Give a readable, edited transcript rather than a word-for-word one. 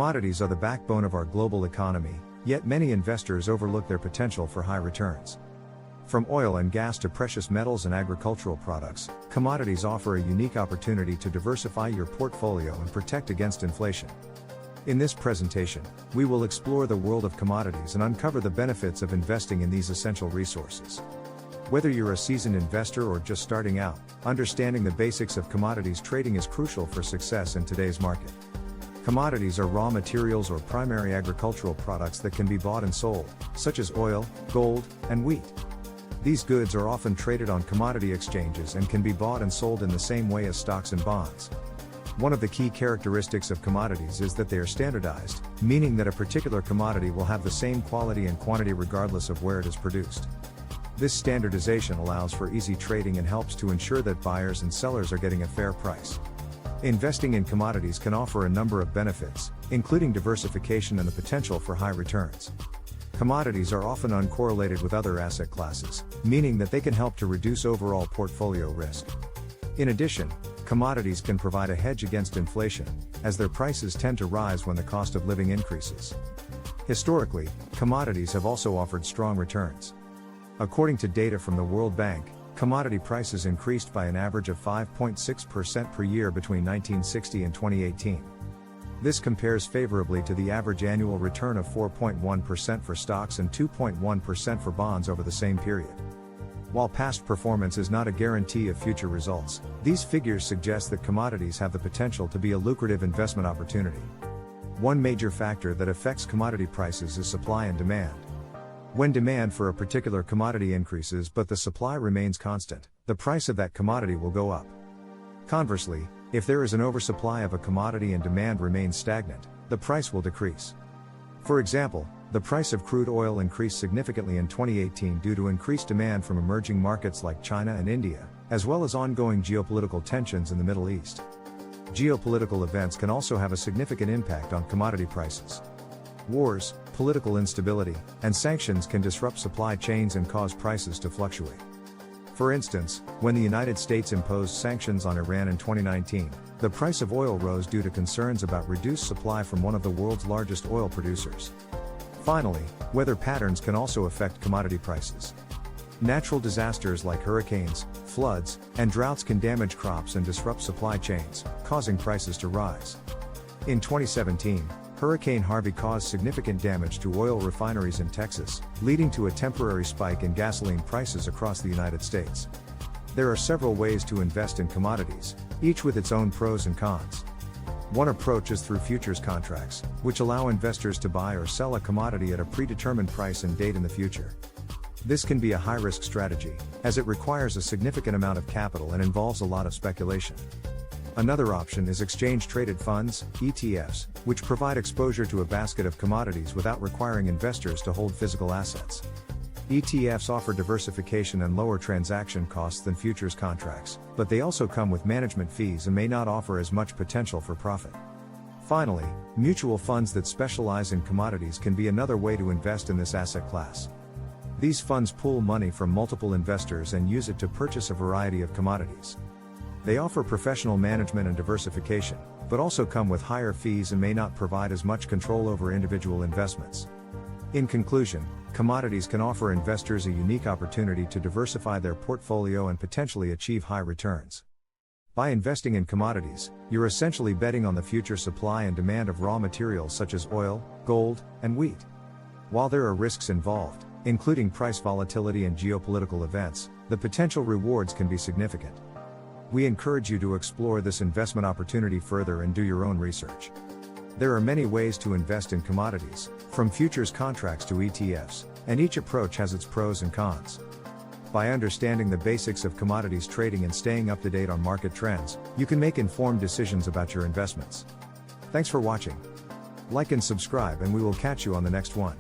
Commodities are the backbone of our global economy, yet many investors overlook their potential for high returns. From oil and gas to precious metals and agricultural products, commodities offer a unique opportunity to diversify your portfolio and protect against inflation. In this presentation, we will explore the world of commodities and uncover the benefits of investing in these essential resources. Whether you're a seasoned investor or just starting out, understanding the basics of commodities trading is crucial for success in today's market. Commodities are raw materials or primary agricultural products that can be bought and sold, such as oil, gold, and wheat. These goods are often traded on commodity exchanges and can be bought and sold in the same way as stocks and bonds. One of the key characteristics of commodities is that they are standardized, meaning that a particular commodity will have the same quality and quantity regardless of where it is produced. This standardization allows for easy trading and helps to ensure that buyers and sellers are getting a fair price. Investing in commodities can offer a number of benefits, including diversification and the potential for high returns. Commodities are often uncorrelated with other asset classes, meaning that they can help to reduce overall portfolio risk. In addition, commodities can provide a hedge against inflation, as their prices tend to rise when the cost of living increases. Historically, commodities have also offered strong returns. According to data from the World Bank, commodity prices increased by an average of 5.6% per year between 1960 and 2018. This compares favorably to the average annual return of 4.1% for stocks and 2.1% for bonds over the same period. While past performance is not a guarantee of future results, these figures suggest that commodities have the potential to be a lucrative investment opportunity. One major factor that affects commodity prices is supply and demand. When demand for a particular commodity increases but the supply remains constant, the price of that commodity will go up. Conversely, if there is an oversupply of a commodity and demand remains stagnant, the price will decrease. For example, the price of crude oil increased significantly in 2018 due to increased demand from emerging markets like China and India, as well as ongoing geopolitical tensions in the Middle East. Geopolitical events can also have a significant impact on commodity prices. Wars, political instability, and sanctions can disrupt supply chains and cause prices to fluctuate. For instance, when the United States imposed sanctions on Iran in 2019, the price of oil rose due to concerns about reduced supply from one of the world's largest oil producers. Finally, weather patterns can also affect commodity prices. Natural disasters like hurricanes, floods, and droughts can damage crops and disrupt supply chains, causing prices to rise. In 2017, Hurricane Harvey caused significant damage to oil refineries in Texas, leading to a temporary spike in gasoline prices across the United States. There are several ways to invest in commodities, each with its own pros and cons. One approach is through futures contracts, which allow investors to buy or sell a commodity at a predetermined price and date in the future. This can be a high-risk strategy, as it requires a significant amount of capital and involves a lot of speculation. Another option is exchange-traded funds, ETFs, which provide exposure to a basket of commodities without requiring investors to hold physical assets. ETFs offer diversification and lower transaction costs than futures contracts, but they also come with management fees and may not offer as much potential for profit. Finally, mutual funds that specialize in commodities can be another way to invest in this asset class. These funds pool money from multiple investors and use it to purchase a variety of commodities. They offer professional management and diversification, but also come with higher fees and may not provide as much control over individual investments. In conclusion, commodities can offer investors a unique opportunity to diversify their portfolio and potentially achieve high returns. By investing in commodities, you're essentially betting on the future supply and demand of raw materials such as oil, gold, and wheat. While there are risks involved, including price volatility and geopolitical events, the potential rewards can be significant. We encourage you to explore this investment opportunity further and do your own research. There are many ways to invest in commodities, from futures contracts to ETFs, and each approach has its pros and cons. By understanding the basics of commodities trading and staying up to date on market trends, you can make informed decisions about your investments. Thanks for watching. Like and subscribe, and we will catch you on the next one.